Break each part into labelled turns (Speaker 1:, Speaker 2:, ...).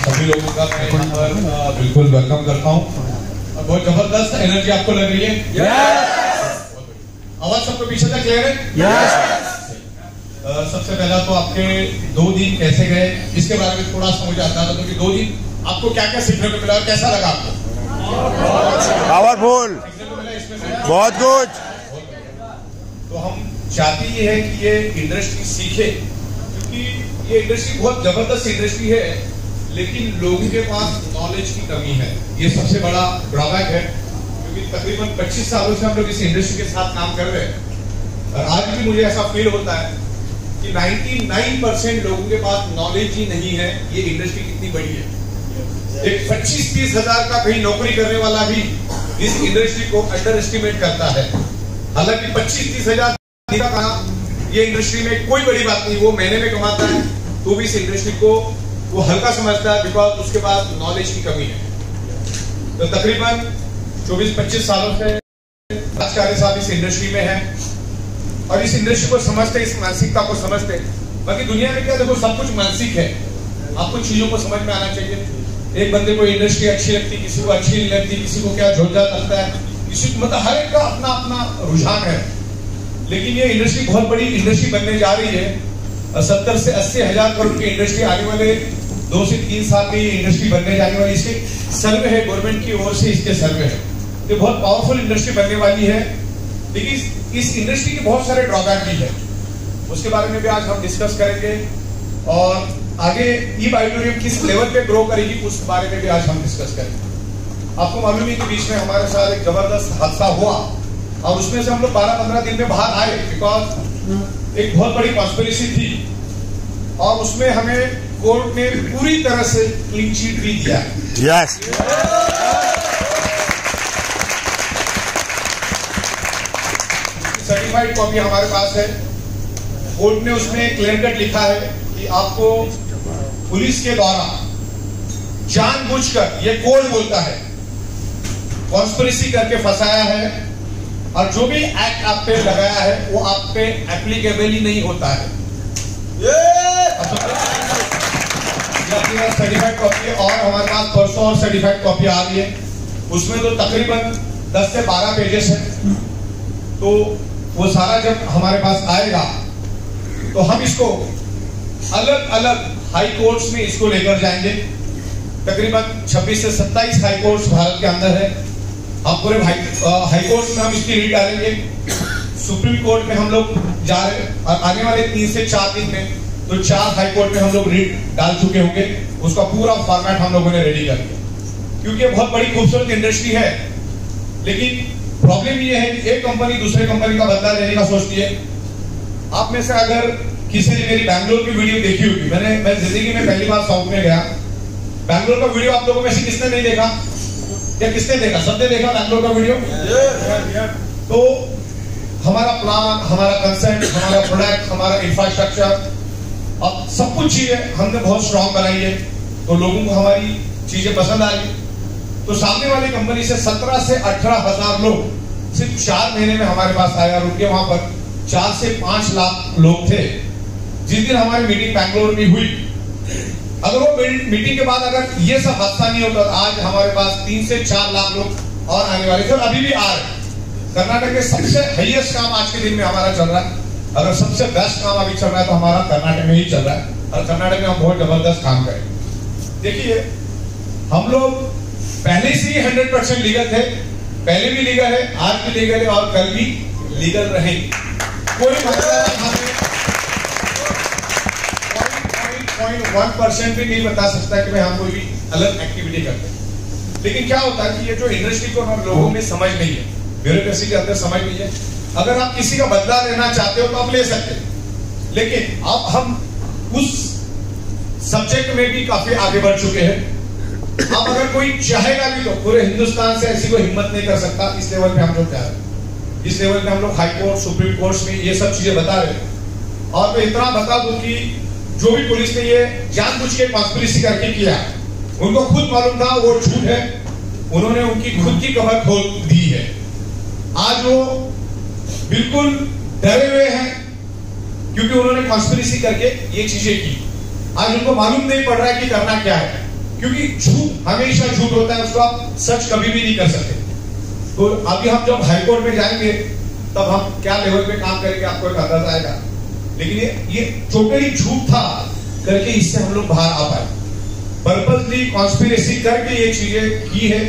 Speaker 1: सभी लोगों का मैं यहाँ पर बिल्कुल वेलकम करता हूँ। और बहुत जबरदस्त एनर्जी आपको लग रही है। आवाज सबको पीछे तक क्लियर है? सबसे पहला तो आपके 2 दिन कैसे गए इसके बारे में थोड़ा सा मुझे जानना था, क्योंकि 2 दिन आपको क्या क्या सीखने को मिला और कैसा लगा आपको?
Speaker 2: पावरफुल, बहुत कुछ।
Speaker 1: तो हम चाहते ये है कि ये इंडस्ट्री सीखे, क्योंकि ये इंडस्ट्री बहुत जबरदस्त इंडस्ट्री है, लेकिन लोगों के पास नॉलेज की कमी है। ये सबसे बड़ा ड्रॉबैक है, क्योंकि तकरीबन 25 सालों से हम लोग इस इंडस्ट्री के साथ काम कर रहे हैं और आज भी मुझे ऐसा फील होता है कि 99% लोगों के पास नॉलेज ही नहीं है ये इंडस्ट्री कितनी बड़ी है। एक 25-30 हजार का कहीं नौकरी करने वाला भी इस इंडस्ट्री को अंडर एस्टिमेट करता है। हालांकि 25-30 हजार ये इंडस्ट्री में कोई बड़ी बात नहीं, वो महीने में कमाता है तो भी इस इंडस्ट्री को वो हल्का समझता है, बिकॉज उसके पास नॉलेज की कमी है। तो तकरीबन 24-25 सालों से राजकारी साहब इस इंडस्ट्री में है और इस इंडस्ट्री को समझते, इस मानसिकता को समझते। बाकी दुनिया में क्या देखो, सब कुछ मानसिक है, आपको चीजों को समझ में आना चाहिए। एक बंदे को इंडस्ट्री अच्छी लगती, किसी को अच्छी नहीं लगती, किसी को क्या जोरदार लगता है, किसी को मतलब हर एक का अपना अपना रुझान है। लेकिन ये इंडस्ट्री बहुत बड़ी इंडस्ट्री बनने जा रही है। 70 से 80 हजार करोड़ की इंडस्ट्री आने वाले 2 से 3 साल में ये इंडस्ट्री बनने जाने वाली। इसके सर्वे है गवर्नमेंट की ओर से, इसके सर्वे है, ये बहुत पावरफुल इंडस्ट्री बनने वाली है। लेकिन इस इंडस्ट्री के बहुत सारे ड्रॉबैक भी है, उसके बारे में भी आज हम डिस्कस करेंगे और आगे ई ऑडिटोरियम किस लेवल पे ग्रो करेगी उस बारे में भी आज हम डिस्कस करेंगे। आपको मालूम है कि बीच में हमारे साथ एक जबरदस्त हादसा हुआ और उसमें से हम लोग 12-15 दिन में बाहर आए, बिकॉज एक बहुत बड़ी कॉन्स्पिरेसी थी और उसमें हमें कोर्ट ने पूरी तरह से क्लीन चिट भी दिया।
Speaker 2: यस।
Speaker 1: सर्टिफाइड कॉपी हमारे पास है। कोर्ट ने उसमें क्लियर कट लिखा है कि आपको पुलिस के द्वारा जानबूझकर, ये कोर्ट बोलता है, कॉन्स्पिरेसी करके फंसाया है और जो भी एक्ट आप पे लगाया है वो आप पे एप्लीकेबल ही नहीं होता है। सर्टिफाइड कॉपी और हमारे पास परसों और सर्टिफाइड कॉपी आ रही है, उसमें तो तकरीबन 10 से 12 पेजेस है। तो वो सारा जब हमारे पास आएगा तो हम इसको अलग अलग हाई कोर्ट्स में इसको लेकर जाएंगे। तकरीबन 26 से 27 हाई कोर्ट्स भारत के अंदर है। हम पूरे हाई कोर्ट में हम इसकी रीड डालेंगे। सुप्रीम कोर्ट में हम लोग जा रहे हैं और आने वाले 3 से 4 दिन में तो 4 हाई कोर्ट में हम लोग रीड डाल चुके होंगे। उसका पूरा फॉर्मेट हम लोगों ने रेडी कर दिया, क्योंकि बहुत बड़ी खूबसूरत इंडस्ट्री है। लेकिन प्रॉब्लम ये है कि एक कंपनी दूसरे कंपनी का बदला लेने का सोचती है। आप में से अगर किसी ने मेरी बैंगलोर की वीडियो देखी होगी, मैं जिंदगी में पहली बार साउथ में गया। बैंगलोर का वीडियो आप लोगों में से किसने नहीं देखा या किसने देखा? सबने देखा बैंगलोर का वीडियो। तो हमारा प्लान, हमारा कंसेंट, हमारा प्रोडक्ट, हमारा इंफ्रास्ट्रक्चर और सब कुछ चीजें हमने बहुत स्ट्रांग बनाई है, तो लोगों को हमारी चीजें पसंद आ रही। तो सामने वाली कंपनी से 17 से 18 हजार लोग सिर्फ 4 महीने में हमारे पास आए और उनके वहां पर 4 से 5 लाख लोग थे। जिस दिन हमारी मीटिंग बैंगलोर में हुई, अगर वो मीटिंग के बाद अगर ये सब हादसा नहीं होता, आज हमारे पास 3 से 4 लाख लोग और आने वाले थे और अभी भी आ रहे। कर्नाटक के सबसे हाईएस्ट काम आज के दिन में हमारा चल रहा है। अगर सबसे बेस्ट काम अभी चल रहा है तो हमारा कर्नाटक में ही चल रहा है और कर्नाटक में हम बहुत जबरदस्त काम करें। देखिए, हम लोग पहले से ही 100% लीगल थे, पहले भी लीगल है, आज भी लीगल है और कल भी लीगल रहेंगे। कोई मतलब हमें 0.1% भी नहीं बता सकता कि भाई हम कोई भी अलग एक्टिविटी करते हैं। लेकिन क्या होता है कि ये जो इंडस्ट्री को हम लोगों में समझ नहीं है, ब्यूरोक्रेसी के अंदर समझ नहीं है। अगर आप किसी का बदला लेना चाहते हो तो आप ले सकते हैं, लेकिन अब हम उस सब्जेक्ट में भी काफी आगे बढ़ चुके हैं। अब अगर कोई चाहेगा भी तो पूरे हिंदुस्तान से ऐसी कोई हिम्मत नहीं कर सकता। इस लेवल पे हम लोग तैयार हैं। इस लेवल पे हम लोग हाई कोर्ट, सुप्रीम कोर्ट में ये सब चीजें बता रहे हैं। और मैं इतना बता दूं कि जो भी पुलिस ने ये जानबूझ के कॉन्स्पिरेसी करके किया, उनको खुद मालूम था वो झूठ है, उन्होंने उनकी खुद की कमर खोल दी है। आज वो बिल्कुल डरे हुए हैं क्योंकि उन्होंने कॉन्स्पिरेसी करके ये चीजें की। आज उनको मालूम नहीं पड़ रहा है कि करना क्या है, क्योंकि झूठ हमेशा झूठ होता है, उसको आप सच कभी भी नहीं कर सकते। तो अभी हम जब हाईकोर्ट में जाएंगे तब हम क्या लेवल पे काम करेंगे आपको एक अंदाजा आएगा। लेकिन ये टोटली झूठ था करके इससे हम लोग बाहर आ पाए, पर्पसली कॉन्स्पिरेसी करके ये चीजें की है।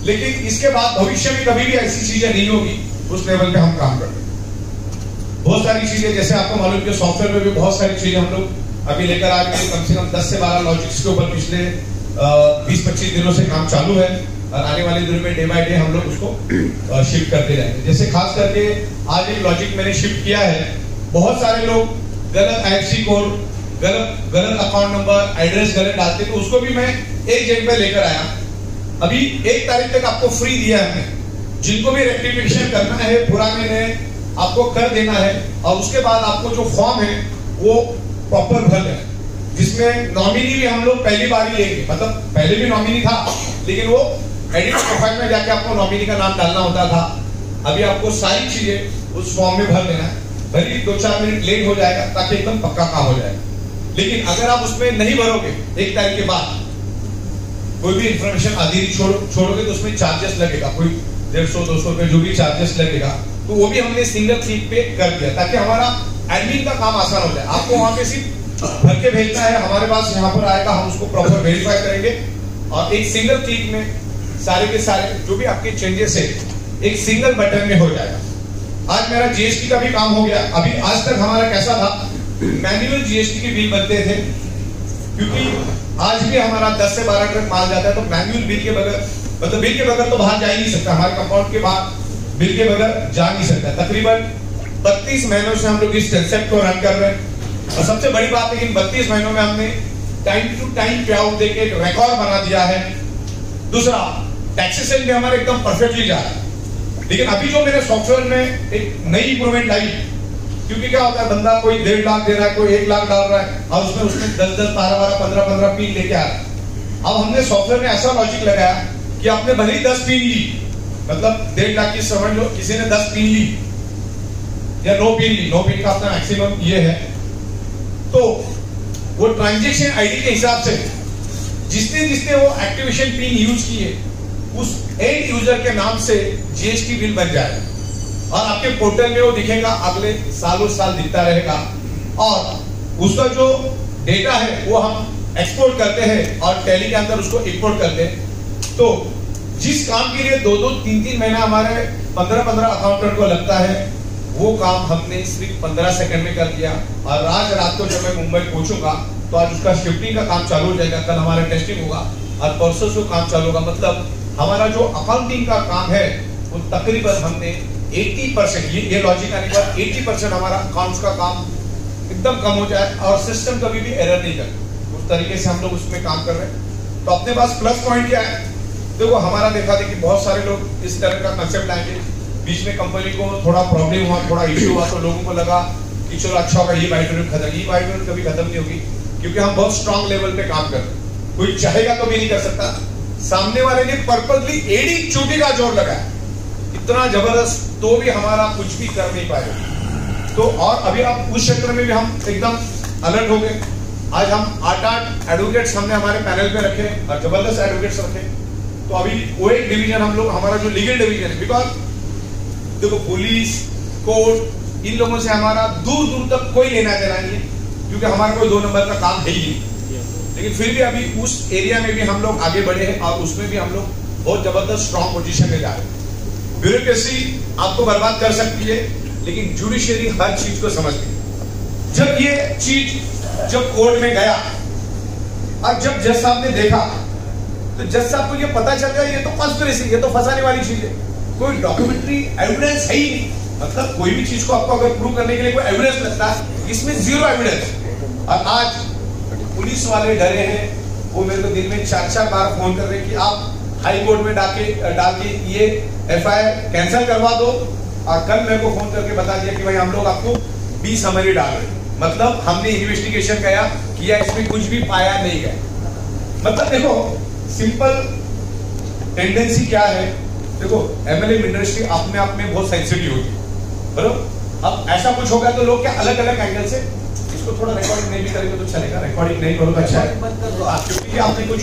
Speaker 1: लेकिन इसके बाद भविष्य में कभी भी ऐसी चीजें नहीं होगी, उस लेवल पे हम काम करते हैं। बहुत सारी चीजें, जैसे आपको मालूम कि सॉफ्टवेयर में भी बहुत सारी चीजें हम लोग अभी लेकर आ गए। कम से कम 10 से 12 लॉजिक्स के ऊपर पिछले 20-25 दिनों से काम चालू है, और आने वाले दिनों में डे बाय डे हम लोग उसको शिफ्ट करते रहेंगे। जैसे खास करके आज एक लॉजिक मैंने शिफ्ट किया है। बहुत सारे लोग गलत IFSC कोड, गलत अकाउंट नंबर, एड्रेस गलत डालते, तो उसको भी मैं एक जगह पे लेकर आया। अभी 1 तारीख तक आपको फ्री दिया है हमने। जिनको भी रेक्टिफिकेशन करना है, पुराने ने आपको कर देना है, और उसके बाद आपको जो फॉर्म है वो प्रॉपर भर देना, जिसमें नॉमिनी भी हम लोग पहली बार ही लेंगे। मतलब पहले भी नॉमिनी था, लेकिन वो एडिट प्रोफाइल में जाके आपको नॉमिनी का नाम डालना होता था। अभी आपको सारी चीजें उस फॉर्म में भर देना है। भले 2-4 मिनट लेट हो जाएगा ताकि एकदम पक्का काम हो जाए। लेकिन अगर आप उसमें नहीं भरोगे 1 तारीख के बाद, कोई भी इंफॉर्मेशन आधी छोड़ोगे तो उसमें चार्जेस लगेगा, कोई 150-200 रुपए जो भी चार्जेस लगेगा, तो वो भी हमने सिंगल क्लिक पे कर दिया ताकि हमारा एडमिन का काम आसान हो जाए। आपको वहां पे सिर्फ भर के भेजना है, हमारे पास यहाँ पर आएगा, हम उसको प्रॉपर वेरीफाई करेंगे, और एक सिंगल क्लिक में सारे के सारे जो भी आपके चेंजेस है एक सिंगल बटन में हो जाएगा। आज मेरा GST का भी काम हो गया। अभी आज तक हमारा कैसा था, मैन्युअल GST के बिल बनते थे, क्योंकि आज भी हमारा 10 से 12 ट्रक माल जाता है, तो मैन्युअल बिल के बगैर, मतलब बिल के बगैर तो बाहर जा ही नहीं सकता, हमारे कंपाउंड के बाहर बिल के बगैर जा नहीं सकता। तकरीबन 32 महीनों से हम लोग इस कंसेप्ट को रन कर रहे हैं, और सबसे बड़ी बात है कि 32 महीनों में हमने टाइम टू टाइम पे आउट देके एक रिकॉर्ड बना दिया है। दूसरा, टैक्सेशन भी हमारे एकदम परफेक्टली जा रहा है। लेकिन अभी जो मेरे सॉफ्टवेयर में एक नई इंप्रूवमेंट आई, क्योंकि क्या होता है, बंदा कोई 1.5 लाख दे रहा है, कोई 1 लाख डाल रहा है, और उसमें 10-10, 12-12, 15-15 पिन लेके आ रहा है। अब हमने सॉफ्टवेयर में ऐसा लॉजिक लगाया कि आपने भले ही 10 पिन ली, मतलब 1.5 लाख की समझ लो, किसी ने 10 पिन ली या 9 पिन ली, 9 पिन का अपना मैक्सिमम ये है, तो वो ट्रांजेक्शन आईडी के हिसाब से जिसने वो एक्टिवेशन पिन यूज किए, उस एंड यूजर के नाम से GST बिल बन जाएगा, और आपके पोर्टल में वो दिखेगा, अगले सालों साल दिखता रहेगा। और उसका जो डेटा है वो हम एक्सपोर्ट करते हैं और टैली के अंदर उसको इंपोर्ट करते हैं। तो जिस काम के लिए 2-2, 3-3 महीना हमारे 15-15 अकाउंटेंट को लगता है, वो काम हमने सिर्फ 15 सेकंड में कर दिया। और आज रात को जब मैं मुंबई पहुंचूंगा तो आज उसका शिफ्टिंग का काम चालू हो जाएगा, कल हमारा टेस्टिंग होगा, और परसों से काम चालू होगा। मतलब हमारा जो अकाउंटिंग का काम है वो तकरीबन हमने 80%, ये लॉजिक आने के बाद 80% हमारा अकाउंट्स का काम एकदम कम हो जाए, और सिस्टम कभी भी एरर नहीं करे। उस तरीके से हम लोग उसमें काम कर रहे हैं। तो अपने पास प्लस पॉइंट क्या है, देखो हमारा देखा था कि बहुत सारे लोग इस तरह का कंसेप्ट लाएंगे, बीच में कंपनी को थोड़ा प्रॉब्लम हुआ, थोड़ा इश्यू हुआ, तो लोगों को लगा कि चलो अच्छा होगा, ये बाइट खत्म, ये बाइट कभी खत्म नहीं होगी, क्योंकि हम बहुत स्ट्रांग लेवल पे काम कर रहे हैं। कोई चाहेगा तो भी नहीं कर सकता। सामने वाले ने पर्पसली एड़ी चोटी का जोर लगाया, इतना जबरदस्त, तो भी हमारा कुछ भी कर नहीं पाए। तो और अभी आप उस क्षेत्र में भी हम एकदम अलर्ट हो गए। आज हम 8 एडवोकेट्स हमने हमारे पैनल पे रखे, और जबरदस्त एडवोकेट्स रखे। तो अभी वो एक डिवीजन हम लोग, हमारा जो लीगल डिवीजन है, बिकॉज देखो पुलिस, कोर्ट, इन लोगों से हमारा दूर दूर तक कोई लेना देना नहीं है, क्योंकि हमारा कोई 2 नंबर का काम है ही नहीं। लेकिन फिर भी अभी उस एरिया में भी हम लोग आगे बढ़े हैं, और उसमें भी हम लोग बहुत जबरदस्त स्ट्रॉन्ग पोजीशन में जा रहे हैं। ब्यूरोक्रेसी आपको बर्बाद कर सकती है, लेकिन जुडिशियरी हर चीज को समझती है। जब ये चीज जब कोर्ट में गया, और जब जज साहब ने देखा, तो जज साहब को ये पता चल गया ये तो कॉन्स्पिरेसी, ये तो फंसाने वाली चीज है, कोई डॉक्यूमेंट्री एविडेंस है ही नहीं। मतलब कोई भी चीज को आपको अगर प्रूव करने के लिए कोई एविडेंस लगता है, इसमें 0 एविडेंस। और आज पुलिस वाले डरे हैं, वो मेरे को दिन में 4-4 बार फोन कर रहे हैं कि आप हाई कोर्ट में डाल के ये FIR कैंसिल करवा दो, और कल मेरे को फोन करके बता दिया कि भाई हम लोग आपको 20 समरी डाल रहे हैं। मतलब हमने इन्वेस्टिगेशन किया, इसमें कुछ भी पाया नहीं गया। मतलब देखो सिंपल टेंडेंसी क्या है, देखो MLM इंडस्ट्री अपने आप में बहुत सेंसिटिव होती है, बरोबर। अब ऐसा कुछ होगा तो लोग क्या अलग अलग एंगल से इसको थोड़ा रिकॉर्डिंग नहीं भी करेंगे तो चलेगा, रिकॉर्डिंग नहीं करो तो अच्छा है, क्योंकि आपने कुछ